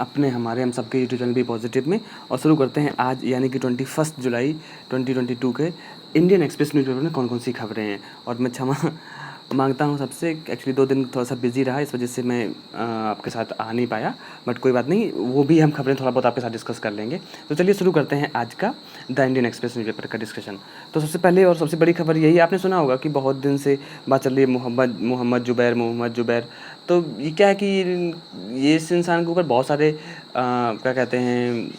अपने हमारे हम सबके यूट्यूब चैनल बी पॉजिटिव में और शुरू करते हैं आज यानी कि 21 जुलाई 2022 के इंडियन एक्सप्रेस न्यूज़पेपर में कौन कौन सी खबरें हैं। और मैं क्षमा मांगता हूँ सबसे, एक्चुअली 2 दिन थोड़ा सा बिजी रहा, इस वजह से मैं आपके साथ आ नहीं पाया, बट कोई बात नहीं, वो भी हम खबरें थोड़ा बहुत आपके साथ डिस्कस कर लेंगे। तो चलिए शुरू करते हैं आज का द इंडियन एक्सप्रेस न्यूज़पेपर का डिस्कशन। तो सबसे पहले और सबसे बड़ी खबर यही, आपने सुना होगा कि बहुत दिन से बात चल रही है मोहम्मद जुबैर। तो ये क्या है कि ये इस इंसान के ऊपर बहुत सारे क्या कहते हैं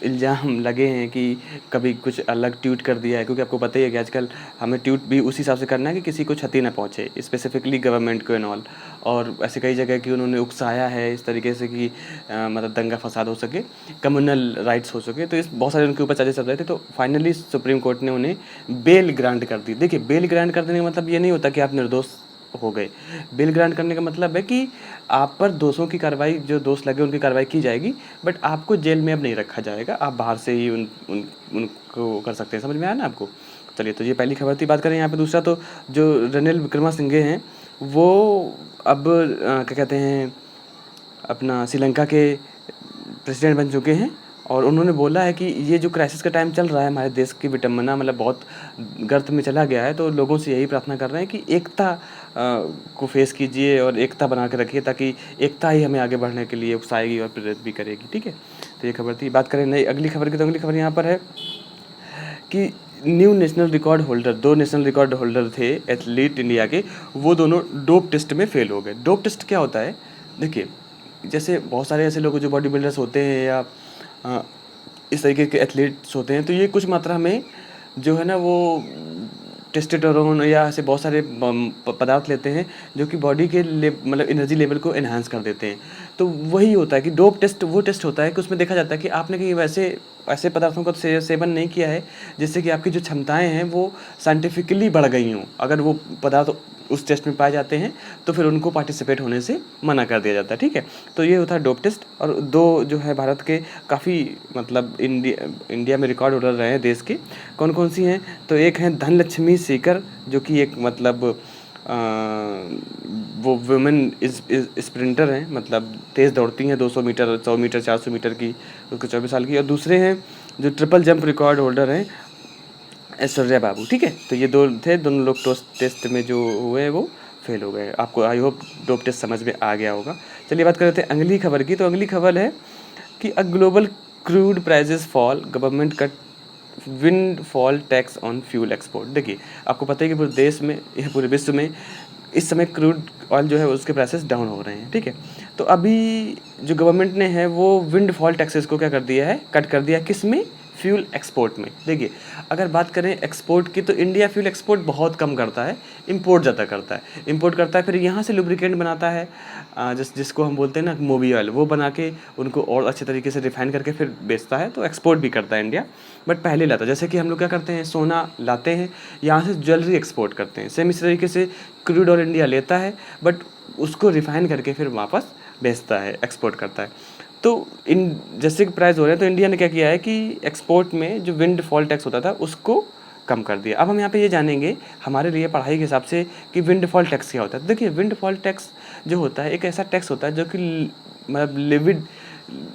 इल्ज़ाम लगे हैं कि कभी कुछ अलग ट्वीट कर दिया है, क्योंकि आपको पता ही है कि आजकल हमें ट्वीट भी उसी हिसाब से करना है कि किसी को क्षति ना पहुंचे, स्पेसिफिकली गवर्नमेंट को एंड ऑल। और ऐसे कई जगह कि उन्होंने उकसाया है इस तरीके से कि मतलब दंगा फसाद हो सके, कम्युनल राइट्स हो सके, तो इस बहुत सारे उनके ऊपर चार्जेस चल रहे थे। तो फाइनली सुप्रीम कोर्ट ने उन्हें बेल ग्रांट कर दी। देखिए, बेल ग्रांट कर देने का मतलब ये नहीं होता कि आप निर्दोष हो गए। बेल ग्रांट करने का मतलब है कि आप पर दोषों की कार्रवाई, जो दोष लगे उनकी कार्रवाई की जाएगी, बट आपको जेल में अब नहीं रखा जाएगा, आप बाहर से ही उनको कर सकते हैं। समझ में आया ना आपको? चलिए, तो ये पहली खबर थी। बात करें यहाँ पे दूसरा, तो जो रनिल विक्रमसिंघे हैं वो अब क्या कहते हैं अपना श्रीलंका के प्रेसिडेंट बन चुके हैं। और उन्होंने बोला है कि ये जो क्राइसिस का टाइम चल रहा है, हमारे देश की विडंबना मतलब बहुत गर्त में चला गया है, तो लोगों से यही प्रार्थना कर रहे हैं कि एकता को फेस कीजिए और एकता बना के रखिए, ताकि एकता ही हमें आगे बढ़ने के लिए उकसाएगी और प्रेरित भी करेगी। ठीक है, तो ये खबर थी। बात करें नई अगली खबर की, तो अगली खबर यहाँ पर है कि new national record holder, 2 national record holder थे एथलीट इंडिया के, वो दोनों डोप टेस्ट में फेल हो गए। डोप टेस्ट क्या होता है? देखिए, जैसे बहुत सारे ऐसे लोग जो बॉडी बिल्डर्स होते हैं या इस तरीके के एथलीट्स होते हैं, तो ये कुछ मात्रा में जो है ना वो टेस्टोस्टेरोन या ऐसे बहुत सारे पदार्थ लेते हैं जो कि बॉडी के मतलब एनर्जी लेवल को एनहांस कर देते हैं। तो वही होता है कि डोप टेस्ट वो टेस्ट होता है कि उसमें देखा जाता है कि आपने कहीं वैसे ऐसे पदार्थों का सेवन नहीं किया है जिससे कि आपकी जो क्षमताएं हैं वो साइंटिफिकली बढ़ गई हों। अगर वो पदार्थ उस टेस्ट में पाए जाते हैं तो फिर उनको पार्टिसिपेट होने से मना कर दिया जाता है। ठीक है, तो ये होता है डोप टेस्ट। और 2 जो है भारत के काफ़ी मतलब इंडिया में रिकॉर्ड होल्डर रहे हैं देश के, कौन कौन सी हैं? तो एक है धनलक्ष्मी सीकर, जो कि एक मतलब वो वुमेन स्प्रिंटर हैं, मतलब तेज़ दौड़ती हैं, 200 मीटर, 100 मीटर, 400 मीटर की, उसको 24 साल की। और दूसरे हैं जो ट्रिपल जंप रिकॉर्ड होल्डर हैं, ऐश्वर्या बाबू। ठीक है, तो ये 2 थे, दोनों लोग टेस्ट में जो हुए वो फेल हो गए। आपको आई होप डोप टेस्ट समझ में आ गया होगा। चलिए बात करते हैं अगली खबर की। तो अगली खबर है कि a global crude prices fall, government cut windfall tax on fuel export. देखिए, आपको पता है कि पूरे देश में या पूरे विश्व में इस समय क्रूड ऑयल जो है उसके प्राइसेस डाउन हो रहे हैं। ठीक है, तो अभी जो गवर्नमेंट ने है वो विंड फॉल टैक्सेस को क्या कर दिया है, कट कर दिया। किस में? फ्यूल एक्सपोर्ट में। देखिए, अगर बात करें एक्सपोर्ट की, तो इंडिया फ्यूल एक्सपोर्ट बहुत कम करता है, इंपोर्ट ज़्यादा करता है। इंपोर्ट करता है, फिर यहाँ से लुब्रिकेंट बनाता है, जिसको हम बोलते हैं ना मोबी ऑयल, वो बना के उनको और अच्छे तरीके से रिफाइन करके फिर बेचता है। तो एक्सपोर्ट भी करता है इंडिया, बट पहले लाता है। जैसे कि हम लोग क्या करते हैं, सोना लाते हैं, यहाँ से ज्वेलरी एक्सपोर्ट करते हैं, सेम इस तरीके से क्रूड ऑयल इंडिया लेता है, बट उसको रिफाइन करके फिर वापस बेचता है, एक्सपोर्ट करता है। तो इन जैसे कि प्राइस हो रहे हैं, तो इंडिया ने क्या किया है कि एक्सपोर्ट में जो विंड फॉल टैक्स होता था उसको कम कर दिया। अब हम यहाँ पे ये जानेंगे हमारे लिए पढ़ाई के हिसाब से कि विंड फॉल टैक्स क्या होता है। देखिए, विंड फॉल टैक्स जो होता है एक ऐसा टैक्स होता है जो कि मतलब लिविड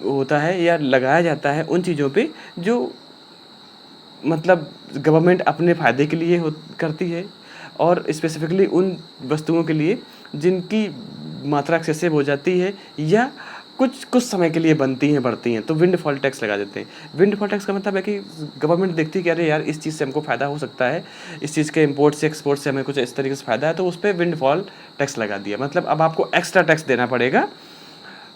होता है या लगाया जाता है उन चीज़ों पे जो मतलब गवर्नमेंट अपने फ़ायदे के लिए करती है, और स्पेसिफिकली उन वस्तुओं के लिए जिनकी मात्रा एक्सेसिव हो जाती है या कुछ समय के लिए बनती हैं, बढ़ती हैं, तो विंड फॉल टैक्स लगा देते हैं। विंड फॉल टैक्स का मतलब है कि गवर्नमेंट देखती है कि अरे यार, इस चीज़ से हमको फ़ायदा हो सकता है, इस चीज़ के इंपोर्ट से एक्सपोर्ट से हमें कुछ इस तरीके से फ़ायदा है, तो उस पर विंड फॉल टैक्स लगा दिया। मतलब अब आपको एक्स्ट्रा टैक्स देना पड़ेगा,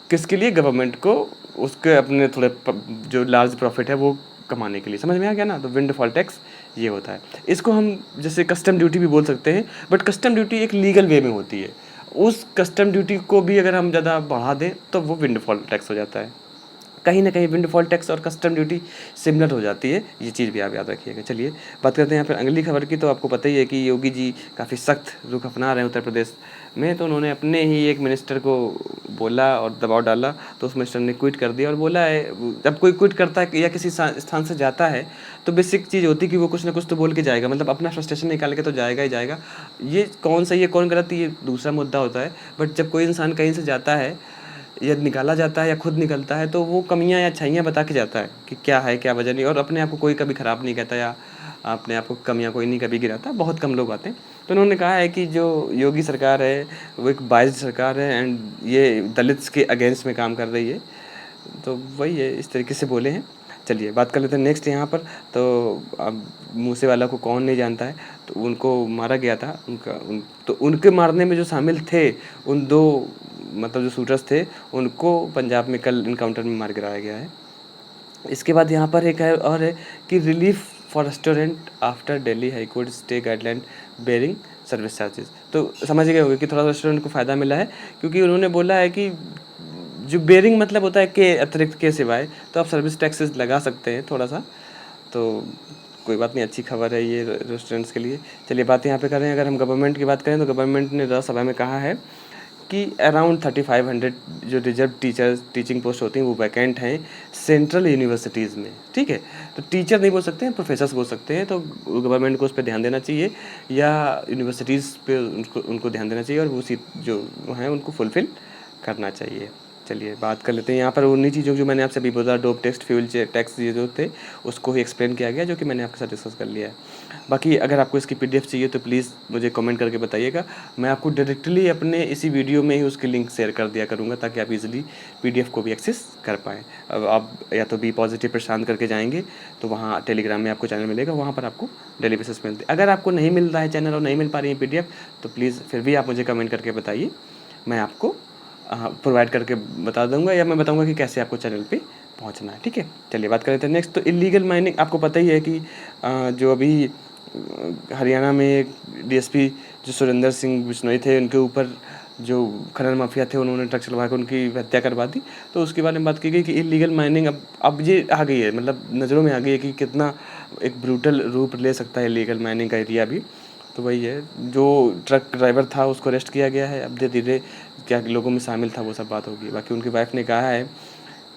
किसके लिए? गवर्नमेंट को, उसके अपने थोड़े जो लार्ज प्रॉफिट है वो कमाने के लिए। समझ में आ गया ना? तो विंड फॉल टैक्स ये होता है। इसको हम जैसे कस्टम ड्यूटी भी बोल सकते हैं, बट कस्टम ड्यूटी एक लीगल वे में होती है। उस कस्टम ड्यूटी को भी अगर हम ज़्यादा बढ़ा दें तो वो विंड फॉल टैक्स हो जाता है। कहीं ना कहीं विंड फॉल टैक्स और कस्टम ड्यूटी सिमिलर हो जाती है, ये चीज़ भी आप याद रखिएगा। चलिए बात करते हैं यहाँ पर अगली खबर की। तो आपको पता ही है कि योगी जी काफ़ी सख्त रुख अपना रहे हैं उत्तर प्रदेश में। तो उन्होंने अपने ही एक मिनिस्टर को बोला और दबाव डाला, तो उस मिनिस्टर ने क्विट कर दिया और बोला है, जब कोई क्विट करता है या किसी स्थान से जाता है तो बेसिक चीज़ होती है कि वो कुछ ना कुछ तो बोल के जाएगा, मतलब अपना फ्रस्ट्रेशन निकाल के तो जाएगा ही जाएगा। ये कौन सही है कौन गलत ये दूसरा मुद्दा होता है, बट जब कोई इंसान कहीं से जाता है या निकाला जाता है या खुद निकलता है, तो वो कमियाँ या अच्छाइयाँ बता के जाता है कि क्या है, क्या वजह नहीं, और अपने आप को कोई कभी ख़राब नहीं कहता या अपने आप को कमियाँ कोई नहीं कभी गिनाता, बहुत कम लोग आते हैं। तो उन्होंने कहा है कि जो योगी सरकार है, वो एक बाइस्ड सरकार है एंड ये दलित्स के अगेंस्ट में काम कर रही है। तो वही है, इस तरीके से बोले हैं। चलिए बात कर लेते हैं नेक्स्ट यहाँ पर। तो अब मूसेवाला को कौन नहीं जानता है, तो उनको मारा गया था। तो उनके मारने में जो शामिल थे, उन 2 मतलब जो शूटर्स थे, उनको पंजाब में कल इनकाउंटर में मार गिराया गया है। इसके बाद यहाँ पर एक है और है कि relief for restaurant after Delhi high court stay guideline barring service charges. तो समझ गए होंगे कि थोड़ा रेस्टोरेंट को फ़ायदा मिला है, क्योंकि उन्होंने बोला है कि जो बेरिंग मतलब होता है के अतिरिक्त के सिवाय, तो आप सर्विस टैक्सेस लगा सकते हैं थोड़ा सा। तो कोई बात नहीं, अच्छी खबर है ये रेस्टोरेंट्स के लिए। चलिए बात यहाँ पे करें, अगर हम गवर्नमेंट की बात करें तो गवर्नमेंट ने राज्यसभा में कहा है कि अराउंड 3500 जो रिजर्व टीचिंग पोस्ट होती हैं वो वैकेंट हैं सेंट्रल यूनिवर्सिटीज़ में, ठीक है। तो टीचर नहीं बोल सकते हैं, प्रोफेसर्स बोल सकते हैं। तो गवर्नमेंट को उस पर ध्यान देना चाहिए या यूनिवर्सिटीज़ पे उनको ध्यान देना चाहिए और वो सीट जो हैं उनको फुलफ़िल करना चाहिए। चलिए बात कर लेते हैं यहाँ पर उन्हीं चीज़ों जो मैंने आपसे अभी बोला, डोप टेक्स्ट फ्यूल टैक्स ये जो थे उसको ही एक्सप्लेन किया गया, जो कि मैंने आपके साथ डिस्कस कर लिया है। बाकी अगर आपको इसकी पीडीएफ चाहिए तो प्लीज़ मुझे कमेंट करके बताइएगा, मैं आपको डायरेक्टली अपने इसी वीडियो में ही उसकी लिंक शेयर कर दिया करूँगा, ताकि आप इजीली पीडीएफ को भी एक्सेस कर पाएँ। अब आप या तो बी पॉजिटिव प्रशांत करके जाएंगे तो वहाँ टेलीग्राम में आपको चैनल मिलेगा, वहाँ पर आपको डेली बेसिस मिलते। अगर आपको नहीं मिल रहा है चैनल और नहीं मिल पा रही है पीडीएफ, तो प्लीज़ फिर भी आप मुझे कमेंट करके बताइए, मैं आपको प्रोवाइड करके बता दूंगा, या मैं बताऊंगा कि कैसे आपको चैनल पे पहुंचना है, ठीक है। चलिए बात कर लेते हैं नेक्स्ट। तो इलीगल माइनिंग, आपको पता ही है कि जो अभी हरियाणा में डीएसपी जो सुरेंद्र सिंह बिश्नोई थे, उनके ऊपर जो खनन माफिया थे उन्होंने ट्रक चलवा कर उनकी हत्या करवा दी। तो उसके बारे में बात की गई कि इलीगल माइनिंग अब ये आ गई है, मतलब नज़रों में आ गई है कि कितना एक ब्रूटल रूप ले सकता है इलीगल माइनिंग का एरिया भी। तो वही है, जो ट्रक ड्राइवर था उसको अरेस्ट किया गया है। अब धीरे धीरे क्या लोगों में शामिल था वो सब बात होगी। बाकी उनकी वाइफ ने कहा है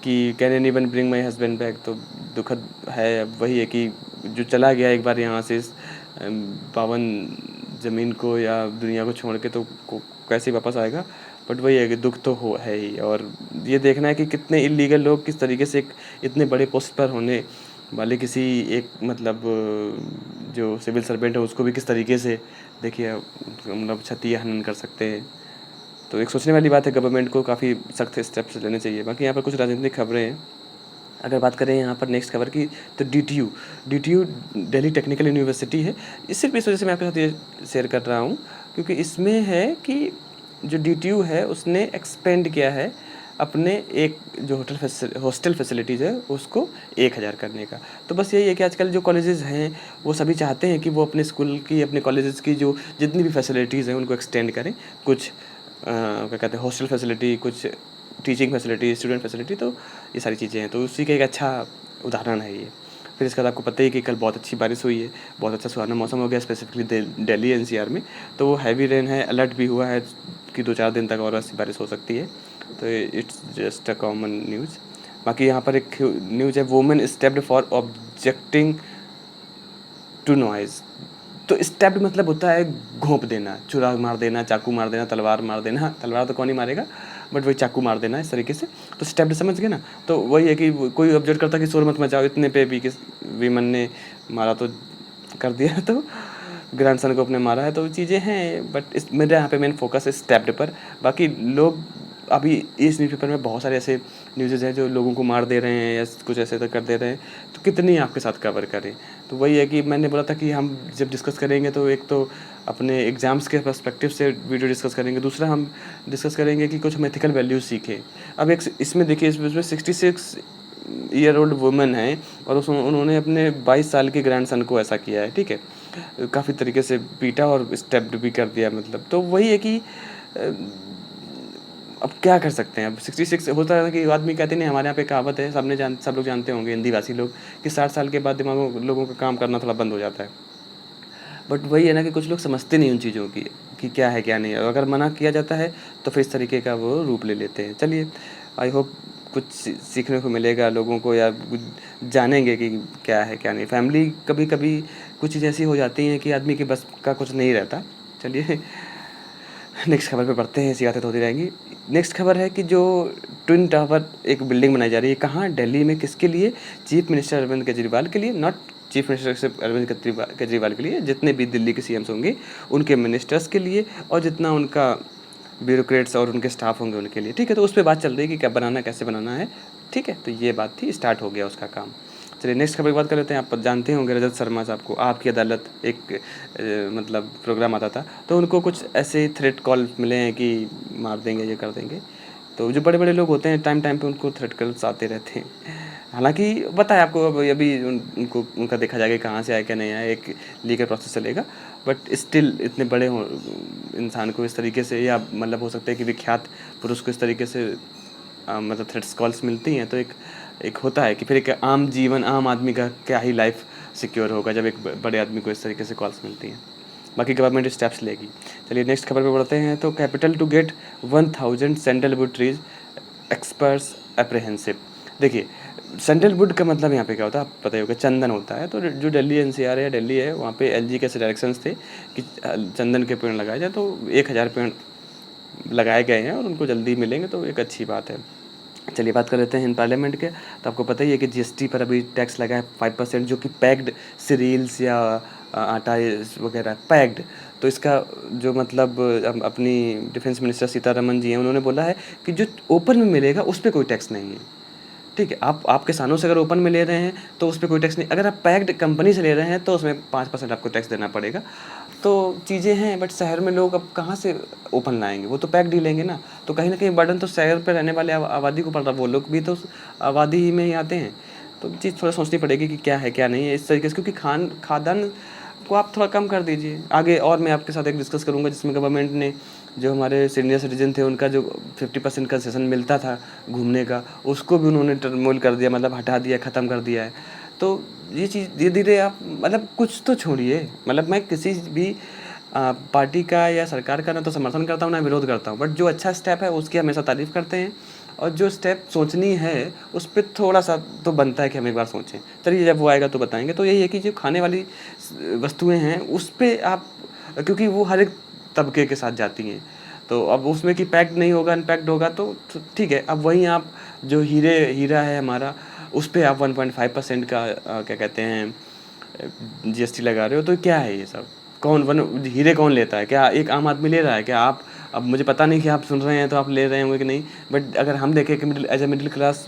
कि can anyone bring my husband back. तो दुखद है, अब वही है कि जो चला गया एक बार यहाँ से इस पावन ज़मीन को या दुनिया को छोड़ के, तो कैसे वापस आएगा। बट वही है कि दुख तो है ही। और ये देखना है कि कितने इलीगल लोग किस तरीके से इतने बड़े पोस्ट पर होने वाले किसी एक मतलब जो सिविल सर्वेंट है उसको भी किस तरीके से देखिए मतलब क्षति या हनन कर सकते हैं। तो एक सोचने वाली बात है, गवर्नमेंट को काफ़ी सख्त स्टेप्स लेने चाहिए। बाकी यहाँ पर कुछ राजनीतिक खबरें हैं। अगर बात करें यहाँ पर नेक्स्ट खबर की, तो डीटीयू दिल्ली टेक्निकल यूनिवर्सिटी है। इस सिर्फ इस वजह से मैं आपके साथ ये शेयर कर रहा हूँ क्योंकि इसमें है कि जो डीटीयू है उसने एक्सपेंड किया है अपने एक जो हॉस्टल फैसिलिटीज़ है उसको 1000 करने का। तो बस यही है कि आजकल जो कॉलेजेस हैं वो सभी चाहते हैं कि वो अपने स्कूल की, अपने कॉलेजेस की जो जितनी भी फैसिलिटीज़ हैं उनको एक्सटेंड करें। कुछ क्या कहते हैं हॉस्टल फैसिलिटी, कुछ टीचिंग फैसिलिटी, स्टूडेंट फैसिलिटी, तो ये सारी चीज़ें हैं। तो उसी का एक अच्छा उदाहरण है ये। फिर इसके बाद आपको पता ही कि कल बहुत अच्छी बारिश हुई है, बहुत अच्छा सुहाना मौसम हो गया स्पेसिफिकली दिल्ली एनसीआर में। तो वो हैवी रेन है, अलर्ट भी हुआ है कि 2-4 दिन तक और अच्छी बारिश हो सकती है। तो it's just a common news. बाकी यहाँ पर एक न्यूज़ है, women stepped for objecting to noise. तो स्टेप्ड मतलब होता है घोंप देना, छुरा मार देना, चाकू मार देना, तलवार मार देना। तलवार तो कौन ही मारेगा, बट वही चाकू मार देना इस तरीके से। तो स्टेप्ड समझ गए ना। तो वही है कि कोई ऑब्जेक्ट करता कि शोर मत मचाओ, इतने पे भी किस वीमन ने मारा तो कर दिया, तो ग्रैंडसन को अपने मारा है। तो चीज़ें हैं, बट इस मेरे यहाँ पे मेन फोकस है स्टेप्ड पर। बाकी लोग अभी इस न्यूज़पेपर में बहुत सारे ऐसे न्यूज़ेज़ हैं जो लोगों को मार दे रहे हैं या कुछ ऐसे तो कर दे रहे हैं, तो कितनी आपके साथ कवर करें। तो वही है कि मैंने बोला था कि हम जब डिस्कस करेंगे तो एक तो अपने एग्ज़ाम्स के पर्सपेक्टिव से वीडियो डिस्कस करेंगे, दूसरा हम डिस्कस करेंगे कि कुछ हम एथिकल वैल्यूज़ सीखें। अब एक इसमें देखिए, इसमें 66 ईयर ओल्ड वुमेन है और उन्होंने अपने 22 साल के ग्रैंडसन को ऐसा किया है, ठीक है। काफ़ी तरीके से पीटा और स्टेप्ड भी कर दिया, मतलब। तो वही है कि अब क्या कर सकते हैं। अब 66 होता है कि आदमी कहते नहीं, हमारे यहाँ पे कहावत है, सब लोग जानते होंगे, हिंदी भाषी लोग, कि 60 साल के बाद दिमागों लोगों का काम करना थोड़ा बंद हो जाता है। बट वही है ना कि कुछ लोग समझते नहीं उन चीज़ों की कि क्या है क्या नहीं है। अगर मना किया जाता है तो फिर इस तरीके का वो रूप ले लेते हैं। चलिए, आई होप कुछ सीखने को मिलेगा लोगों को, या कुछ जानेंगे कि क्या है क्या नहीं। फैमिली कभी कभी कुछ चीज़ ऐसी हो जाती हैं कि आदमी के बस का कुछ नहीं रहता। चलिए, नेक्स्ट खबर पे पढ़ते हैं, ऐसी बातें तो होती रहेंगी। नेक्स्ट खबर है कि जो ट्विन टावर एक बिल्डिंग बनाई जा रही है, कहाँ? दिल्ली में। किसके लिए? चीफ मिनिस्टर अरविंद केजरीवाल के लिए, नॉट चीफ मिनिस्टर सिर्फ अरविंद केजरीवाल के लिए, जितने भी दिल्ली के सीएम्स होंगे उनके मिनिस्टर्स के लिए, और जितना उनका ब्यूरोक्रेट्स और उनके स्टाफ होंगे उनके लिए, ठीक है। तो उस पर बात चल रही है कि क्या बनाना, कैसे बनाना है, ठीक है। तो ये बात थी, स्टार्ट हो गया उसका काम। चलिए नेक्स्ट खबर की बात कर लेते हैं। आप जानते होंगे रजत शर्मा साहब को, आपकी अदालत एक मतलब प्रोग्राम आता था, तो उनको कुछ ऐसे थ्रेट कॉल मिले हैं कि मार देंगे, ये कर देंगे। तो जो बड़े बड़े लोग होते हैं टाइम टाइम पे उनको थ्रेट कॉल्स आते रहते हैं। हालांकि पता है आपको, अब अभी उनको उनका देखा जाएगा कहाँ से आया क्या नहीं आया, एक लीगल प्रोसेस चलेगा। बट स्टिल इतने बड़े हो इंसान को इस तरीके से, या मतलब हो सकता है कि विख्यात पुरुष को इस तरीके से मतलब थ्रेट्स कॉल्स मिलती हैं, तो एक होता है कि फिर एक आम जीवन, आम आदमी का क्या ही लाइफ सिक्योर होगा जब एक बड़े आदमी को इस तरीके से कॉल्स मिलती हैं। बाकी गवर्नमेंट स्टेप्स लेगी। चलिए नेक्स्ट खबर पे बढ़ते हैं। तो capital to get 1000 sandalwood trees, experts apprehensive. देखिए सैंडलवुड का मतलब यहाँ पे क्या होता है, आप पता ही होगा, चंदन होता है। तो जो दिल्ली एनसीआर है, दिल्ली है, वहाँ पे एलजी के ऐसे डायरेक्शंस थे कि चंदन के पेड़ लगाए जाए। तो 1000 पेड़ लगाए गए हैं और उनको जल्दी मिलेंगे, तो एक अच्छी बात है। चलिए बात कर लेते हैं इन पार्लियामेंट के। तो आपको पता ही है कि जीएसटी पर अभी टैक्स लगा है 5%, जो कि पैक्ड सीरियल्स या आटा वगैरह पैक्ड। तो इसका जो मतलब अपनी डिफेंस मिनिस्टर सीतारमन जी हैं, उन्होंने बोला है कि जो ओपन में मिलेगा उस पर कोई टैक्स नहीं है, ठीक है। आप किसानों से अगर ओपन में ले रहे हैं तो उस पर कोई टैक्स नहीं। अगर आप पैक्ड कंपनी से ले रहे हैं तो उसमें 5% आपको टैक्स देना पड़ेगा। तो चीज़ें हैं, बट शहर में लोग अब कहाँ से ओपन लाएंगे, वो तो पैक्ड ही लेंगे ना। तो कहीं ना कहीं बर्डन तो शहर पर रहने वाले आबादी को पड़ रहा है, वो लोग भी तो आबादी ही में ही आते हैं। तो चीज़ थोड़ा सोचनी पड़ेगी कि क्या है क्या नहीं है इस तरीके से, क्योंकि खाद्यान्न को आप थोड़ा कम कर दीजिए। आगे और मैं आपके साथ एक डिस्कस करूँगा जिसमें गवर्नमेंट ने जो हमारे सीनियर सिटीजन थे उनका जो 50% कंसेशन मिलता था घूमने का, उसको भी उन्होंने टर्मोल कर दिया, मतलब हटा दिया, ख़त्म कर दिया है। तो ये चीज़ धीरे धीरे आप मतलब कुछ तो छोड़िए। मतलब मैं किसी भी पार्टी का या सरकार का ना तो समर्थन करता हूँ ना विरोध करता हूँ, बट जो अच्छा स्टेप है उसकी हमेशा तारीफ़ करते हैं, और जो स्टेप सोचनी है उस पर थोड़ा सा तो बनता है कि हम एक बार सोचें। चलिए जब वो आएगा तो बताएंगे। तो यही है कि जो खाने वाली वस्तुएं हैं उस पर आप, क्योंकि वो हर एक तबके के साथ जाती हैं, तो अब उसमें कि पैक्ड नहीं होगा, अनपैक्ड होगा, तो ठीक है। अब वहीं आप जो हीरा है हमारा, उस पर आप 1.5% का क्या कहते हैं जीएसटी लगा रहे हो। तो क्या है ये सब? हीरे कौन लेता है? क्या एक आम आदमी ले रहा है क्या? आप, अब मुझे पता नहीं कि आप सुन रहे हैं तो आप ले रहे होंगे कि नहीं, बट अगर हम देखें कि एज ए मिडिल क्लास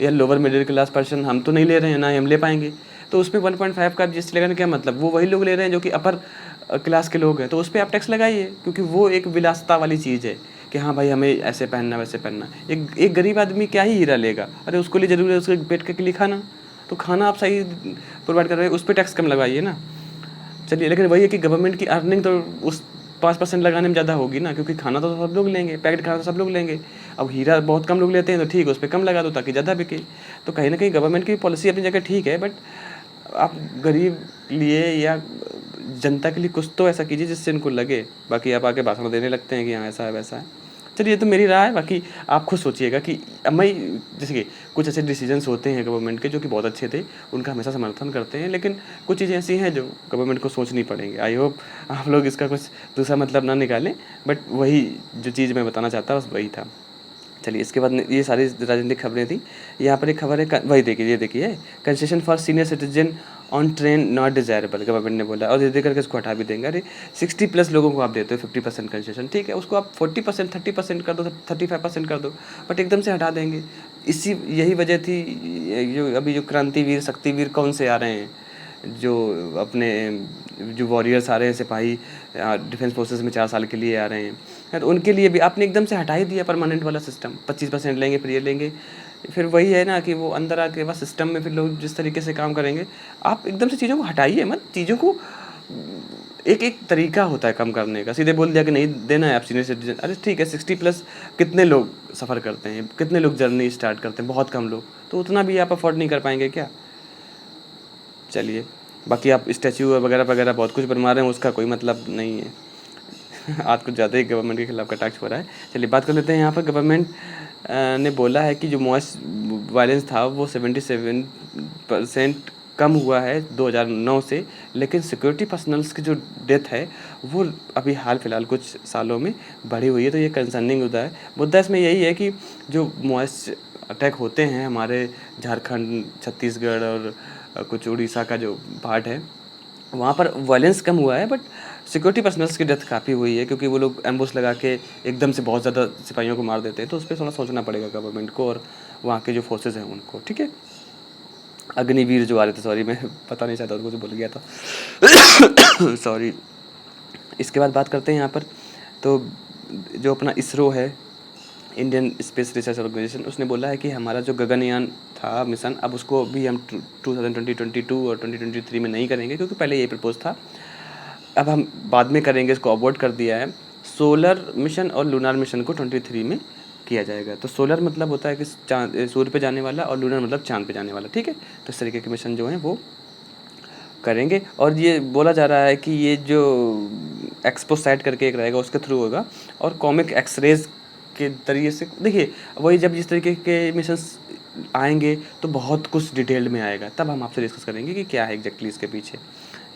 या लोअर मिडिल क्लास पर्सन, हम तो नहीं ले रहे हैं, ना ही हम ले पाएंगे। तो उस पर 1.5 का जीएसटी लगाने का क्या मतलब? वो वही लोग ले रहे हैं जो कि अपर क्लास के लोग हैं, तो उस पर आप टैक्स लगाइए, क्योंकि वो एक विलासिता वाली चीज़ है कि हाँ भाई हमें ऐसे पहनना वैसे पहनना। एक गरीब आदमी क्या ही हीरा लेगा? अरे उसको लिए ज़रूरी है उसके पेट के लिए खाना, तो खाना आप सही प्रोवाइड कर रहे हैं, उस पर टैक्स कम लगवाइए ना। चलिए, लेकिन वही है कि गवर्नमेंट की अर्निंग तो उस 5% लगाने में ज़्यादा होगी ना, क्योंकि खाना तो सब लोग लेंगे, पैकेट खाना तो सब लोग लेंगे। अब हीरा बहुत कम लोग लेते हैं, तो ठीक है उस पर कम लगा दो ताकि ज़्यादा बिके। तो कहीं ना कहीं गवर्नमेंट की पॉलिसी अपनी जगह ठीक है, बट आप गरीब लिए या जनता के लिए कुछ तो ऐसा कीजिए जिससे इनको लगे। बाकी आप आके भाषण देने लगते हैं कि हाँ ऐसा है वैसा है। चलिए ये तो मेरी राय है, बाकी आप खुद सोचिएगा कि मैं, जैसे कि कुछ ऐसे डिसीजंस होते हैं गवर्नमेंट के जो कि बहुत अच्छे थे, उनका हमेशा समर्थन करते हैं, लेकिन कुछ चीज़ें ऐसी हैं जो गवर्नमेंट को सोचनी पड़ेंगी। आई होप आप लोग इसका कुछ दूसरा मतलब ना निकालें, बट वही जो चीज़ मैं बताना चाहता बस वही था। चलिए इसके बाद ये सारी राजनीतिक खबरें थी। यहाँ पर एक खबर है, वही देखिए, ये देखिए, concession for senior citizen on train not desirable, government ने बोला, और धीरे करके इसको हटा भी देंगे। अरे 60+ लोगों को आप देते हो 50% कंसेशन, ठीक है, उसको आप 40%, 30% कर दो, 35% कर दो, बट एकदम से हटा देंगे। यही वजह थी, जो अभी जो क्रांतिवीर, शक्तिवीर कौन से आ रहे हैं, जो अपने जो वॉरियर्स आ रहे हैं, सिपाही डिफेंस फोर्सेस में 4 साल के लिए आ रहे हैं, तो उनके लिए भी आपने एकदम से हटा ही दिया परमानेंट वाला सिस्टम। 25% लेंगे, फिर ये लेंगे, फिर वही है ना कि वो अंदर आके बस सिस्टम में फिर लोग जिस तरीके से काम करेंगे। आप एकदम से चीज़ों को हटाइए मत, चीज़ों को एक एक तरीका होता है कम करने का। सीधे बोल दिया कि नहीं देना है आप सीनियर सिटीजन, अरे ठीक है 60+ कितने लोग सफ़र करते हैं, कितने लोग जर्नी स्टार्ट करते हैं? बहुत कम लोग, तो उतना भी आप अफोर्ड नहीं कर पाएंगे क्या? चलिए, बाकी आप स्टैचू वगैरह वगैरह बहुत कुछ बनवा रहे हैं, उसका कोई मतलब नहीं है। आज कुछ ज़्यादा ही गवर्नमेंट के खिलाफ कटाक्ष हो रहा है। चलिए बात कर लेते हैं। यहाँ पर गवर्नमेंट ने बोला है कि जो मॉस वायलेंस था वो 77% कम हुआ है 2009 से, लेकिन सिक्योरिटी पर्सनल्स की जो डेथ है वो अभी हाल फिलहाल कुछ सालों में बढ़ी हुई है। तो ये कंसर्निंग मुद्दा इसमें यही है कि जो मॉइस्ट अटैक होते हैं हमारे झारखंड, छत्तीसगढ़ और कुछ उड़ीसा का जो पार्ट है, वहाँ पर वायलेंस कम हुआ है, बट सिक्योरिटी पर्सनल्स की डेथ काफ़ी हुई है, क्योंकि वो लोग एम्बुश लगा के एकदम से बहुत ज़्यादा सिपाहियों को मार देते हैं। तो उस पर थोड़ा सोचना पड़ेगा गवर्नमेंट को और वहाँ के जो फोर्सेज हैं उनको, ठीक है। अग्निवीर जो आ रहे थे, सॉरी मैं पता नहीं चाहता, कुछ भूल गया था सॉरी। इसके बाद बात करते हैं यहाँ पर, तो जो अपना इसरो है, इंडियन स्पेस रिसर्च ऑर्गेनाइजेशन, उसने बोला है कि हमारा जो गगनयान था मिशन, अब उसको भी हम 2022 और 2023 में नहीं करेंगे, क्योंकि पहले ये प्रपोज था, अब हम बाद में करेंगे, इसको अवॉइड कर दिया है। सोलर मिशन और लूनार मिशन को 23 में किया जाएगा। तो सोलर मतलब होता है कि चाँद, सूर्य पे जाने वाला, और लूनर मतलब चाँद पे जाने वाला, ठीक है। तो इस तरीके के मिशन जो हैं वो करेंगे। और ये बोला जा रहा है कि ये जो एक्सपोसाइट करके एक रहेगा उसके थ्रू होगा, और कॉमिक एक्सरेज के तरीके से, देखिए वही जब जिस तरीके के मिशंस आएंगे तो बहुत कुछ डिटेल्ड में आएगा, तब हम आपसे डिस्कस करेंगे कि क्या है एग्जैक्टली इसके पीछे।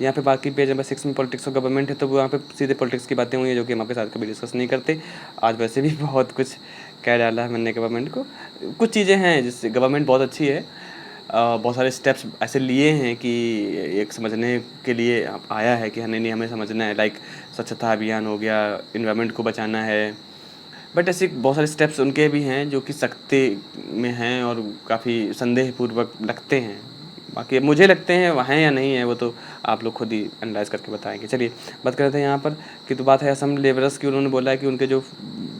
यहाँ पे बाकी पेज नंबर 6 में पॉलिटिक्स ऑफ गवर्नमेंट है, तो वहाँ पे सीधे पॉलिटिक्स की बातें हुई हैं, जो कि हम आपके साथ कभी डिस्कस नहीं करते। आज वैसे भी बहुत कुछ कह डाला है मैंने गवर्नमेंट को। कुछ चीज़ें हैं जिससे गवर्नमेंट बहुत अच्छी है, बहुत सारे स्टेप्स ऐसे लिए हैं कि एक समझने के लिए आया है कि नहीं नहीं हमें समझना है, लाइक स्वच्छता अभियान हो गया, इन्वायरमेंट को बचाना है। बट ऐसे बहुत सारे स्टेप्स उनके भी हैं जो कि सख्ती में हैं और काफ़ी संदेहपूर्वक लगते हैं। बाकी मुझे लगते हैं वह हैं या नहीं है, वो तो आप लोग खुद ही एनालाइज करके बताएंगे। चलिए बात करते हैं यहाँ पर कि, तो बात है असम लेबरर्स की। उन्होंने बोला है कि उनके जो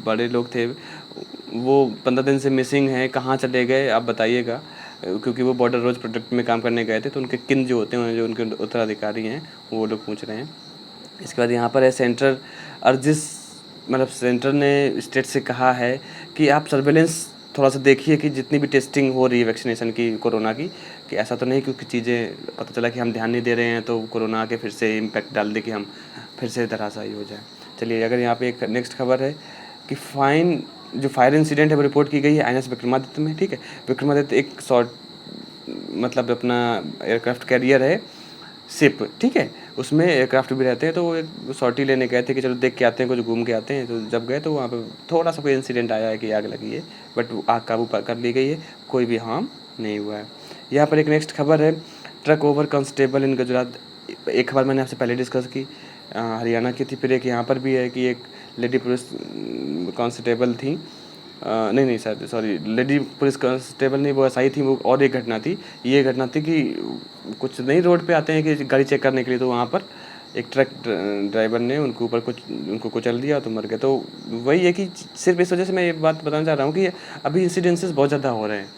बड़े लोग थे वो 15 दिन से मिसिंग हैं, कहाँ चले गए आप बताइएगा, क्योंकि वो बॉर्डर रोज प्रोजेक्ट में काम करने गए थे। तो उनके किन जो होते हैं, जो उनके उत्तराधिकारी हैं, वो लोग पूछ रहे हैं। इसके बाद यहाँ पर है सेंटर अर्जिस, मतलब सेंटर ने स्टेट से कहा है कि आप सर्वेलेंस थोड़ा सा देखिए कि जितनी भी टेस्टिंग हो रही है वैक्सीनेशन की, कोरोना की, कि ऐसा तो नहीं क्योंकि चीज़ें पता चला कि हम ध्यान नहीं दे रहे हैं तो कोरोना के फिर से इम्पैक्ट डाल दे कि हम फिर से धराशायी हो जाए। चलिए अगर यहाँ पे एक नेक्स्ट खबर है कि जो फायर इंसिडेंट है वो रिपोर्ट की गई है INS विक्रमादित्य में, ठीक है। विक्रमादित्य एक शॉर्ट मतलब अपना एयरक्राफ्ट कैरियर है, शिप, ठीक है, उसमें एयरक्राफ्ट भी रहते हैं। तो वो एक सॉर्टी लेने गए थे कि चलो देख के आते हैं, कुछ घूम के आते हैं। तो जब गए तो वहाँ पे थोड़ा सा कोई इंसिडेंट आया है कि आग लगी है, बट आग काबू कर ली गई है, कोई भी हार्म नहीं हुआ है। यहाँ पर एक नेक्स्ट खबर है, ट्रक ओवर कांस्टेबल इन गुजरात। एक खबर मैंने आपसे पहले डिस्कस की, हरियाणा की थी। फिर एक यहाँ पर भी है कि एक लेडी पुलिस कांस्टेबल थी, नहीं sir sorry, lady police constable नहीं, वो एसआई थी। वो और एक घटना थी, ये घटना थी कि कुछ नहीं रोड पे आते हैं कि गाड़ी चेक करने के लिए, तो वहाँ पर एक ट्रक ड्राइवर ने उनको कुचल दिया तो मर गए। तो वही है कि सिर्फ इस वजह से मैं ये बात बताना चाह रहा हूँ कि अभी इंसिडेंसेस बहुत ज़्यादा हो रहे हैं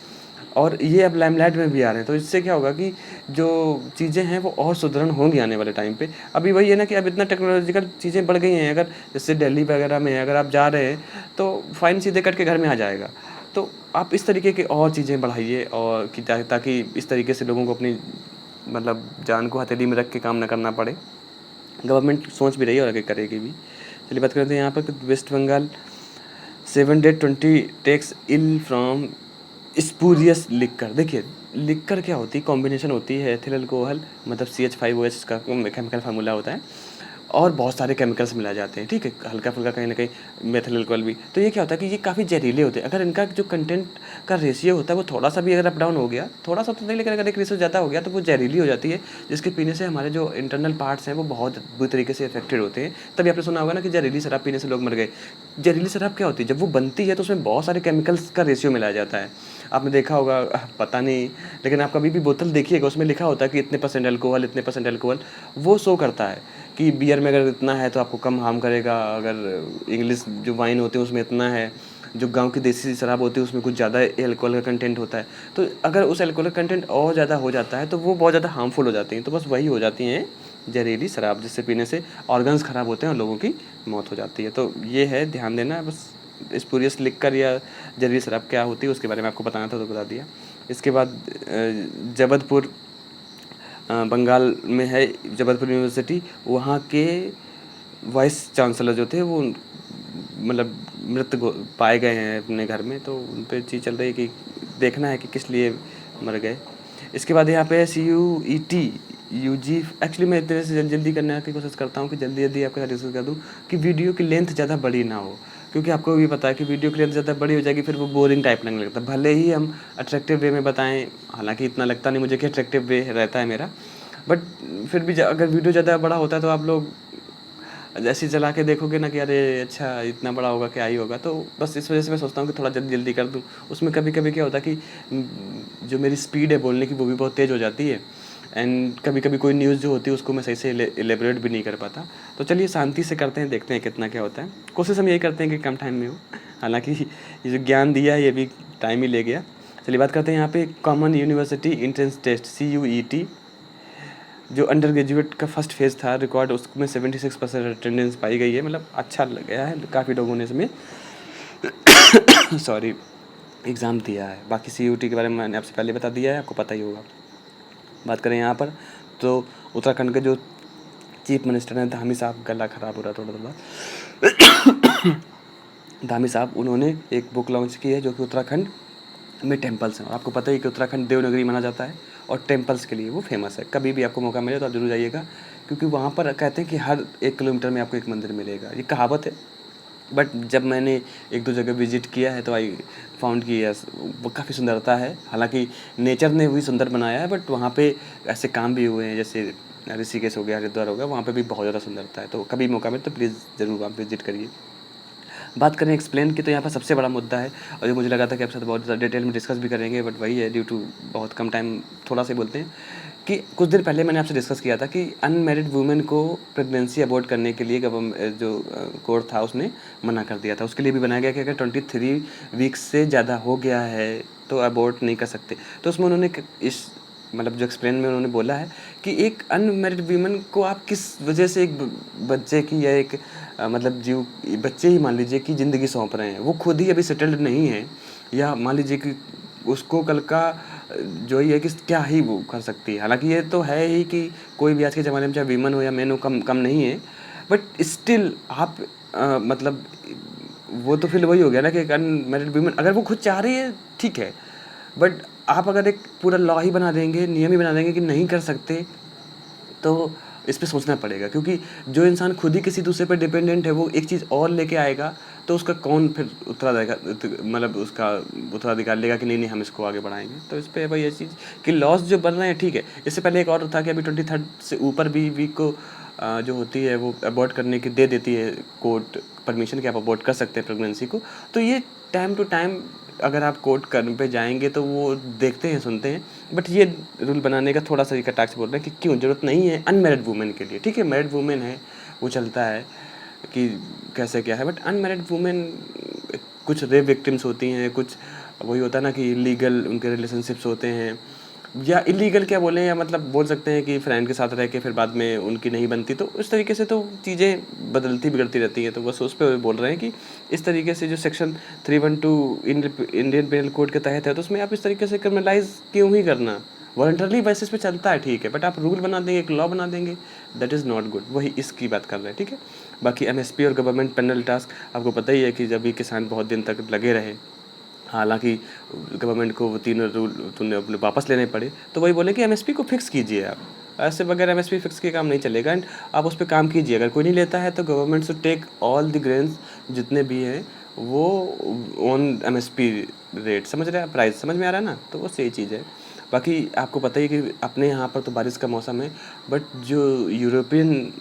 और ये अब लाइमलाइट में भी आ रहे हैं। तो इससे क्या होगा कि जो चीज़ें हैं वो और सुदृढ़ होंगी आने वाले टाइम पे। अभी वही है ना कि अब इतना टेक्नोलॉजिकल चीज़ें बढ़ गई हैं, अगर जैसे दिल्ली वगैरह में अगर आप जा रहे हैं तो फ़ाइन सीधे कट के घर में आ जाएगा। तो आप इस तरीके की और चीज़ें बढ़ाइए, और कि ताकि इस तरीके से लोगों को अपनी मतलब जान को हथेली में रख के काम ना करना पड़े। गवर्नमेंट सोच भी रही है और आगे करेगी भी। चलिए बात करते हैं यहाँ पर West Bengal 7 day 20 takes ill from spurious liquor. देखिए लिक्कर क्या होती है, कॉम्बिनेशन होती है एथिल अल्कोहल मतलब CH5OH का केमिकल फार्मूला होता है, और बहुत सारे केमिकल्स मिलाए जाते हैं, ठीक है, हल्का फुल्का कहीं ना कहीं मेथिल अल्कोहल भी। तो ये क्या होता है कि ये काफ़ी जहरीले होते हैं। अगर इनका जो कंटेंट का रेशियो होता है वो थोड़ा सा भी अगर अप डाउन हो गया, थोड़ा सा तो नहीं लेकिन अगर एक रेशियो ज़्यादा हो गया तो वो जहरीली हो जाती है, जिसके पीने से हमारे जो इंटरनल पार्ट्स हैं वो बहुत बुरी तरीके से इफेक्टेड होते हैं। तभी आपने सुना होगा ना कि जहरीली शराब पीने से लोग मर गए। जहरीली शराब क्या होती है, जब वो बनती है तो उसमें बहुत सारे केमिकल्स का रेशियो मिलाया जाता है। आपने देखा होगा, पता नहीं, लेकिन आप कभी भी बोतल देखिएगा उसमें लिखा होता है कि इतने परसेंट अल्कोहल, इतने परसेंट अल्कोहल। वो शो करता है कि बियर में अगर इतना है तो आपको कम हार्म करेगा, अगर इंग्लिश जो वाइन होती है उसमें इतना है, जो गांव की देसी शराब होती है उसमें कुछ ज़्यादा अल्कोहल का कंटेंट होता है। तो अगर उस अल्कोहल का कंटेंट और ज़्यादा हो जाता है तो वो बहुत ज़्यादा हार्मफुल हो जाती हैं। तो बस वही हो जाती हैं जहरीली शराब, जिससे पीने से ऑर्गन्स ख़राब होते हैं और लोगों की मौत हो जाती है। तो ये है, ध्यान देना बस। स्पूरियस लिक्कर या जहरीली शराब क्या होती है उसके बारे में आपको बताना था तो बता दिया। इसके बाद जबलपुर बंगाल में है, जबलपुर यूनिवर्सिटी, वहाँ के वाइस चांसलर जो थे वो मतलब मृत पाए गए हैं अपने घर में। तो उन पर चीज़ चल रही है कि देखना है कि किस लिए मर गए। इसके बाद यहाँ पे CUET यूजी एक्चुअली मैं इतने से जल्दी करने की कोशिश करता हूँ कि जल्दी आपके साथ डिस्कस कर दूँ कि वीडियो की लेंथ ज़्यादा बड़ी ना हो, क्योंकि आपको भी पता है कि वीडियो की लेंथ ज़्यादा बड़ी हो जाएगी फिर वो बोरिंग टाइप लगने लगता है। भले ही हम अट्रैक्टिव वे में बताएं, हालांकि इतना लगता नहीं मुझे कि अट्रैक्टिव वे रहता है मेरा, बट फिर भी अगर वीडियो ज़्यादा बड़ा होता है तो आप लोग जैसे ही चला के देखोगे ना कि अरे अच्छा इतना बड़ा होगा क्या ही होगा, तो बस इस वजह से मैं सोचता हूँ कि थोड़ा जल्दी कर दूँ। उसमें कभी कभी क्या होता है कि जो मेरी स्पीड है बोलने की वो भी बहुत तेज़ हो जाती है, एंड कभी कभी कोई न्यूज़ जो होती है उसको मैं सही से एलेबरेट भी नहीं कर पाता। तो चलिए शांति से करते हैं, देखते हैं कितना क्या होता है। कोशिश हम यही करते हैं कि कम टाइम में हो, हालांकि ये जो ज्ञान दिया है ये भी टाइम ही ले गया। चलिए बात करते हैं यहाँ पे common university entrance test CUET, जो अंडर ग्रेजुएट का फर्स्ट फेज़ था रिकॉर्ड, उसमें 76% अटेंडेंस पाई गई है। मतलब अच्छा लग गया है, काफ़ी लोगों ने इसमें सॉरी एग्ज़ाम दिया है। बाकी CUT के बारे में मैंने आपसे पहले बता दिया है, आपको पता ही होगा। बात करें यहाँ पर तो उत्तराखंड के जो चीफ मिनिस्टर हैं धामी साहब, गला ख़राब हो रहा थोड़ा धामी साहब, उन्होंने एक बुक लॉन्च की है जो कि उत्तराखंड में टेम्पल्स हैं। और आपको पता ही कि उत्तराखंड देवनगरी माना जाता है और टेम्पल्स के लिए वो फेमस है। कभी भी आपको मौका मिले तो आप जरूर जाइएगा, क्योंकि वहाँ पर कहते हैं कि हर 1 किलोमीटर में आपको एक मंदिर मिलेगा, ये कहावत है। बट जब मैंने 1-2 जगह विजिट किया है तो आई फाउंड कि यस वो काफ़ी सुंदरता है। हालांकि नेचर ने वही सुंदर बनाया है, बट वहाँ पे ऐसे काम भी हुए हैं जैसे ऋषिकेश हो गया, हरिद्वार हो गया, वहाँ पे भी बहुत ज़्यादा सुंदरता है। तो कभी मौका मिले तो प्लीज़ ज़रूर आप विजिट करिए। बात करें एक्सप्लेन की तो यहाँ पर सबसे बड़ा मुद्दा है, और जो मुझे लगा था कि आपके साथ बहुत ज़्यादा डिटेल में डिस्कस भी करेंगे, बट वही है ड्यू टू बहुत कम टाइम थोड़ा सा बोलते हैं कि कुछ दिन पहले मैंने आपसे डिस्कस किया था कि अनमैरिड वुमेन को प्रेगनेंसी अबॉर्ट करने के लिए गवर्नमेंट जो कोर्ट था उसने मना कर दिया था। उसके लिए भी बनाया गया कि अगर 23 वीक्स से ज़्यादा हो गया है तो अबॉर्ट नहीं कर सकते। तो उसमें उन्होंने इस मतलब जो एक्सप्लेन में उन्होंने बोला है कि एक अनमैरिड वीमन को आप किस वजह से एक बच्चे की या एक मतलब जीव बच्चे ही मान लीजिए कि ज़िंदगी सौंप रहे हैं, वो खुद ही अभी सेटल्ड नहीं है, या मान लीजिए कि उसको कल का जो ही है कि क्या ही वो कर सकती है। हालांकि ये तो है ही कि कोई भी आज के ज़माने में चाहे वीमन हो या मैन हो कम कम नहीं है, बट स्टिल आप मतलब वो तो फिर वही हो गया ना कि एक अनमैरिड वीमन अगर वो खुद चाह रही है ठीक है, बट आप अगर एक पूरा लॉ ही बना देंगे, नियम ही बना देंगे कि नहीं कर सकते, तो इस पे सोचना पड़ेगा। क्योंकि जो इंसान खुद ही किसी दूसरे पे डिपेंडेंट है वो एक चीज़ और लेके आएगा तो उसका कौन फिर उत्तराधिकार मतलब उसका उत्तराधिकार लेगा कि नहीं नहीं हम इसको आगे बढ़ाएंगे। तो इस पर भाई ये चीज़ कि लॉस जो बन रहे हैं ठीक है। इससे पहले एक और था कि अभी 23 से ऊपर भी वीक को जो होती है वो अबॉर्ट करने की दे देती है कोर्ट परमिशन कि आप अबॉर्ट कर सकते हैं प्रेगनेंसी को। तो ये टाइम टू टाइम अगर आप कोर्ट करने पे जाएंगे तो वो देखते हैं सुनते हैं, बट ये रूल बनाने का थोड़ा सा कटाक्ष बोल रहे हैं कि क्यों ज़रूरत नहीं है अनमैरिड वुमेन के लिए। ठीक है मैरिड वुमेन है वो चलता है कि कैसे क्या है, बट अनमैरिड वुमेन कुछ रेप विक्टिम्स होती हैं, कुछ वही होता है ना कि इलीगल उनके रिलेशनशिप्स होते हैं, या इलीगल क्या बोलें, या मतलब बोल सकते हैं कि फ्रेंड के साथ रह के फिर बाद में उनकी नहीं बनती, तो इस तरीके से तो चीज़ें बदलती बिगड़ती रहती हैं। तो बस उस पर बोल रहे हैं कि इस तरीके से जो सेक्शन 312 इंडियन पेनल कोड के तहत है तो उसमें आप इस तरीके से क्रिमिनलाइज क्यों ही करना, वॉलंटरली बेसिस पे चलता है ठीक है, बट आप रूल बना देंगे, एक लॉ बना देंगे, दैट इज़ नॉट गुड। वही इसकी बात कर रहे हैं ठीक है। बाकी MSP और गवर्नमेंट पेनल टास्क आपको पता ही है कि जब भी किसान बहुत दिन तक लगे रहे, हालांकि गवर्नमेंट को वो तीनों रूल तुमने अपने वापस लेने पड़े, तो वही बोले कि MSP को फिक्स कीजिए आप, ऐसे बगैर MSP फिक्स के काम नहीं चलेगा। एंड आप उस पर काम कीजिए, अगर कोई नहीं लेता है तो government should take all the grains जितने भी हैं वो ऑन MSP रेट, समझ रहे हैं प्राइस समझ में आ रहा है ना, तो वो सही चीज़ है। बाकी आपको पता ही कि अपने यहाँ पर तो बारिश का मौसम है, बट जो यूरोपियन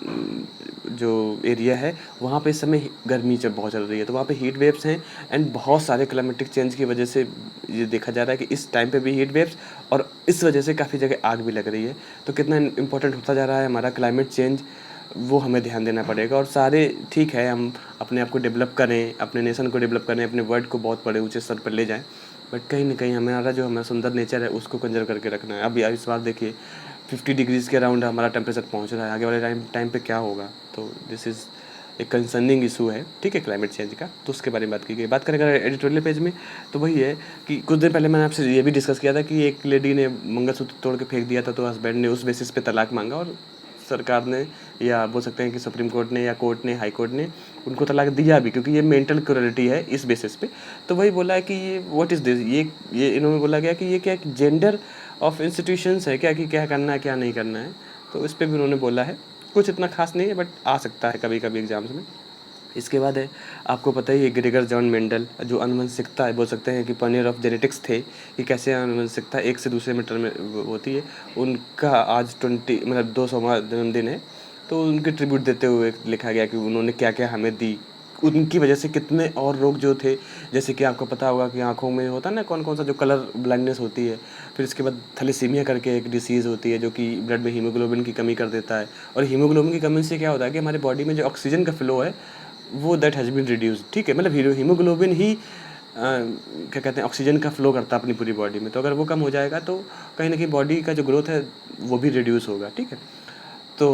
जो एरिया है वहाँ पे इस समय गर्मी जब बहुत चल रही है तो वहाँ पे हीट वेव्स हैं, एंड बहुत सारे क्लाइमेटिक चेंज की वजह से ये देखा जा रहा है कि इस टाइम पे भी हीट वेव्स, और इस वजह से काफ़ी जगह आग भी लग रही है। तो कितना इम्पोर्टेंट होता जा रहा है हमारा क्लाइमेट चेंज, वो हमें ध्यान देना पड़ेगा। और सारे ठीक है हम अपने आप को डेवलप करें, अपने नेशन को डेवलप करें, अपने वर्ल्ड को बहुत बड़े ऊँचे स्तर पर ले जाएँ, बट कहीं ना कहीं हमारा जो हमारा सुंदर नेचर है उसको कंजर्व करके रखना है। अभी इस बार देखिए 50 डिग्रीज़ के अराउंड हमारा टेम्परेचर पहुंच रहा है, आगे वाले टाइम पे क्या होगा, तो दिस इज़ एक कंसर्निंग इशू है ठीक है क्लाइमेट चेंज का। तो उसके बारे में बात की गई। बात करें अगर एडिटोरियल पेज में तो वही है कि कुछ दिन पहले मैंने आपसे ये भी डिस्कस किया था कि एक लेडी ने मंगलसूत्र तोड़ के फेंक दिया था, तो हस्बैंड ने उस बेसिस पे तलाक मांगा, और सरकार ने या बोल सकते हैं कि सुप्रीम कोर्ट ने या कोर्ट ने हाई कोर्ट ने उनको तलाक दिया भी, क्योंकि ये मेंटल क्रूरलिटी है इस बेसिस पे। तो वही बोला है कि ये व्हाट इज़ दिस, ये इन्होंने बोला गया कि ये क्या जेंडर ऑफ इंस्टीट्यूशंस है क्या, कि क्या करना है क्या नहीं करना है। तो इस पे भी उन्होंने बोला है। कुछ इतना खास नहीं है, बट आ सकता है कभी कभी एग्जाम्स में। इसके बाद है, आपको पता ही है, ग्रेगर जॉन मेंडल, जो आनुवंशिकता है, बोल सकते हैं कि पनीर ऑफ जेनेटिक्स थे, कि कैसे आनुवंशिकता एक से दूसरे मीटर में होती है। उनका आज 200वां जन्मदिन है। तो उनके ट्रिब्यूट देते हुए लिखा गया कि उन्होंने क्या क्या हमें दी, उनकी वजह से कितने और रोग जो थे, जैसे कि आपको पता होगा कि आँखों में होता है ना कौन कौन सा जो कलर ब्लाइंडनेस होती है। फिर इसके बाद थैलेसीमिया करके एक डिसीज़ होती है, जो कि ब्लड में हीमोग्लोबिन की कमी कर देता है। और हीमोग्लोबिन की कमी से क्या होता है कि हमारे बॉडी में जो ऑक्सीजन का फ्लो है वो दैट हैज़ बीन रिड्यूस्ड, ठीक है। मतलब हीमोग्लोबिन ही क्या कहते हैं, ऑक्सीजन का फ्लो करता है अपनी पूरी बॉडी में। तो अगर वो कम हो जाएगा तो कहीं न कहीं बॉडी का जो ग्रोथ है वो भी रिड्यूस होगा, ठीक है। तो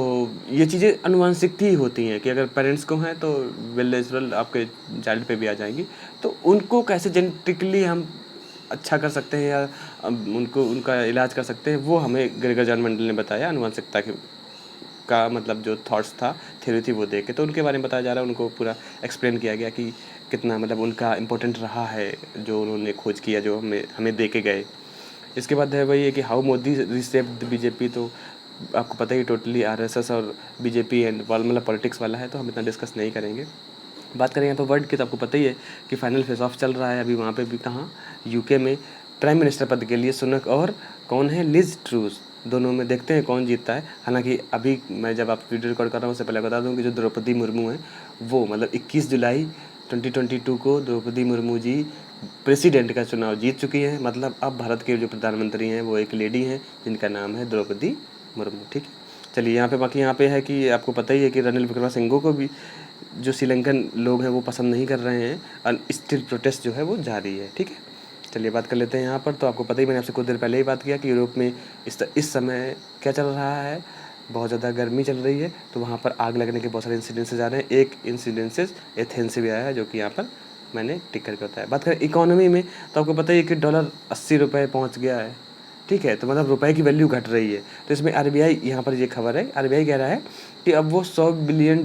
ये चीज़ें आनुवांशिक ही होती हैं कि अगर पेरेंट्स को हैं तो वेल नेचुरल आपके चाइल्ड पे भी आ जाएँगी। तो उनको कैसे जेनेटिकली हम अच्छा कर सकते हैं, या उनको उनका इलाज कर सकते हैं, वो हमें ग्रेगर जॉन मेंडल ने बताया आनुवांशिकता के का मतलब जो थॉट्स था, थ्योरी थी वो दे के। तो उनके बारे में बताया जा रहा है, उनको पूरा एक्सप्लेन किया गया कि कितना मतलब उनका इम्पोर्टेंट रहा है, जो उन्होंने खोज किया, जो हमें हमें दे के गए। इसके बाद है वही है कि हाउ मोदी रिसेप्ड बीजेपी। तो आपको पता ही टोटली आरएसएस और बीजेपी एंड मतलब पॉलिटिक्स वाला है, तो हम इतना डिस्कस नहीं करेंगे। बात करें यहाँ पे वर्ल्ड की, तो आपको पता ही है कि फाइनल फेस ऑफ चल रहा है अभी वहाँ पे भी, कहाँ, यूके में। प्राइम मिनिस्टर पद के लिए सुनक और कौन है, लिज ट्रूस, दोनों में देखते हैं कौन जीतता है। हालांकि अभी मैं जब आप वीडियो रिकॉर्ड कर रहा हूँ उससे पहले बता दूँ कि जो द्रौपदी मुर्मू हैं वो मतलब 21 जुलाई 2022 को द्रौपदी मुर्मू जी प्रेसिडेंट का चुनाव जीत चुकी हैं। मतलब अब भारत के जो प्रधानमंत्री हैं वो एक लेडी हैं जिनका नाम है द्रौपदी मुर्मू, ठीक है। चलिए यहाँ पे, बाकी यहाँ पे है कि आपको पता ही है कि रणनील विक्रमसिंघे को भी जो श्रीलंकन लोग हैं वो पसंद नहीं कर रहे हैं, और स्टिल प्रोटेस्ट जो है वो जारी है, ठीक है। चलिए बात कर लेते हैं यहाँ पर। तो आपको पता ही, मैंने आपसे कुछ देर पहले ही बात किया कि यूरोप में इस समय क्या चल रहा है, बहुत ज़्यादा गर्मी चल रही है। तो वहाँ पर आग लगने के बहुत सारे इंसिडेंसेस आ रहे हैं। एक इंसिडेंसेस एथेंस से भी आया है, जो कि यहाँ पर मैंने टिक करके बताया। बात करें इकोनॉमी में, तो आपको पता ही है कि डॉलर 80 रुपये पहुँच गया है, ठीक है। तो मतलब रुपए की वैल्यू घट रही है। तो इसमें आरबीआई, यहाँ पर ये खबर है, आरबीआई कह रहा है कि अब वो $100 बिलियन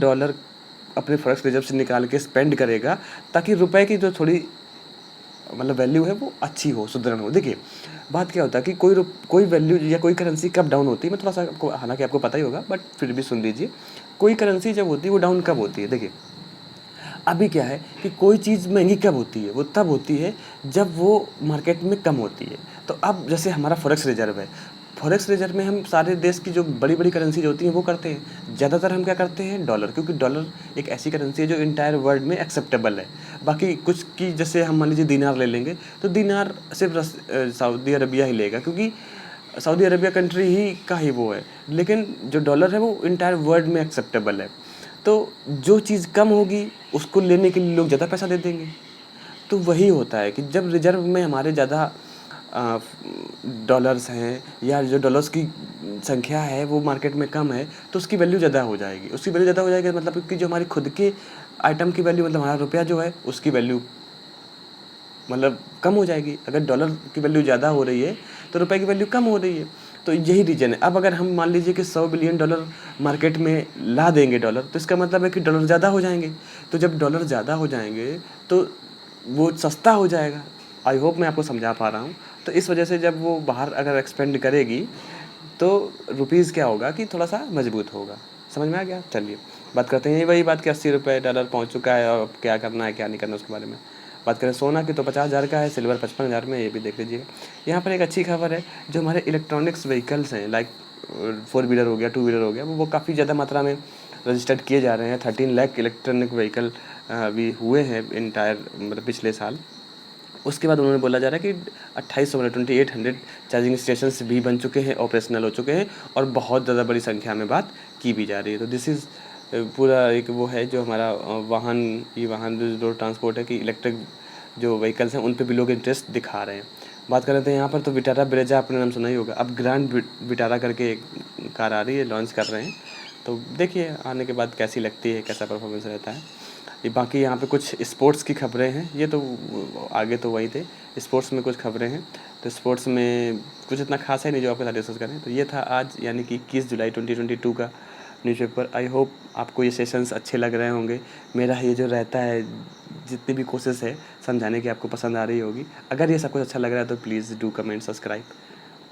अपने फॉरेक्स रिजर्व से निकाल के स्पेंड करेगा, ताकि रुपए की जो थोड़ी मतलब वैल्यू है वो अच्छी हो, सुदृढ़ हो। देखिए बात क्या होता है कि कोई वैल्यू या कोई करेंसी कब डाउन होती है, मैं थोड़ा सा आपको, हालांकि आपको पता ही होगा बट फिर भी सुन लीजिए। कोई करेंसी जब होती है वो डाउन कब होती है, देखिए अभी क्या है कि कोई चीज़ महंगी कब होती है, वो तब होती है जब वो मार्केट में कम होती है। तो अब जैसे हमारा फॉरेक्स रिजर्व है, फॉरेक्स रिजर्व में हम सारे देश की जो बड़ी बड़ी करेंसी जो होती हैं वो करते हैं। ज़्यादातर हम क्या करते हैं, डॉलर, क्योंकि डॉलर एक ऐसी करेंसी है जो इंटायर वर्ल्ड में एक्सेप्टेबल है। बाकी कुछ की, जैसे हम मान लीजिए दीनार ले लेंगे, तो दीनार सिर्फ सऊदी अरबिया ही लेगा, क्योंकि सऊदी अरबिया कंट्री ही का ही वो है। लेकिन जो डॉलर है वो इंटायर वर्ल्ड में एक्सेप्टेबल है। तो जो चीज़ कम होगी उसको लेने के लिए लोग ज़्यादा पैसा दे देंगे। तो वही होता है कि जब रिजर्व में हमारे ज़्यादा डॉलर्स हैं, या जो डॉलर्स की संख्या है वो मार्केट में कम है, तो उसकी वैल्यू ज़्यादा हो जाएगी। उसकी वैल्यू ज़्यादा हो जाएगी मतलब कि जो हमारी खुद के आइटम की वैल्यू, मतलब हमारा रुपया जो है उसकी वैल्यू मतलब कम हो जाएगी। अगर डॉलर की वैल्यू ज़्यादा हो रही है तो रुपए की वैल्यू कम हो रही है। तो यही रीज़न है। अब अगर हम मान लीजिए कि $100 बिलियन मार्केट में ला देंगे डॉलर, तो इसका मतलब है कि डॉलर ज़्यादा हो जाएंगे। तो जब डॉलर ज़्यादा हो जाएंगे तो वो सस्ता हो जाएगा। आई होप मैं आपको समझा पा रहा हूँ। तो इस वजह से जब वो बाहर अगर एक्सपेंड करेगी तो रुपीज़ क्या होगा कि थोड़ा सा मजबूत होगा। समझ में आ गया? चलिए बात करते हैं वही बात कि $80 पहुँच चुका है, और क्या करना है क्या नहीं करना उसके बारे में। बात करें सोना की, तो 50,000 का है, सिल्वर 55,000 में, ये भी देख लीजिएगा। यहाँ पर एक अच्छी खबर है, जो हमारे इलेक्ट्रॉनिक्स व्हीकल्स हैं, लाइक 4 व्हीलर हो गया, 2 व्हीलर हो गया, वो काफ़ी ज़्यादा मात्रा में रजिस्टर्ड किए जा रहे हैं। 13 लाख इलेक्ट्रॉनिक व्हीकल अभी हुए हैं इंटायर मतलब पिछले साल। उसके बाद उन्होंने बोला जा रहा है कि 2800 मतलब 2800 चार्जिंग स्टेशंस भी बन चुके हैं, ऑपरेशनल हो चुके हैं, और बहुत ज़्यादा बड़ी संख्या में बात की भी जा रही है। तो दिस इज़ पूरा एक वो है जो हमारा वाहन जो रोड ट्रांसपोर्ट है, कि इलेक्ट्रिक जो व्हीकल्स हैं उन पे भी लोग इंटरेस्ट दिखा रहे हैं। बात कर रहे थे यहाँ पर, तो विटारा ब्रेजा आपने नाम सुना ही होगा। अब ग्रैंड विटारा करके एक कार आ रही है, लॉन्च कर रहे हैं। तो देखिए आने के बाद कैसी लगती है, कैसा परफॉर्मेंस रहता है। ये बाकी यहाँ पे कुछ स्पोर्ट्स की खबरें हैं, ये तो आगे तो वही थे। स्पोर्ट्स में कुछ खबरें हैं, तो स्पोर्ट्स में कुछ इतना खास है नहीं जो आपके साथ डिस्कस करें। तो ये था आज यानी कि 21 जुलाई 2022 का न्यूज़पेपर। आई होप आपको ये सेशंस अच्छे लग रहे होंगे। मेरा ये जो रहता है, जितनी भी कोशिश है समझाने की, आपको पसंद आ रही होगी। अगर ये सब कुछ अच्छा लग रहा है तो प्लीज़ डू कमेंट, सब्सक्राइब।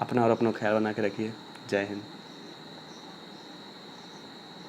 अपना और अपना ख्याल बना के रखिए। जय हिंद।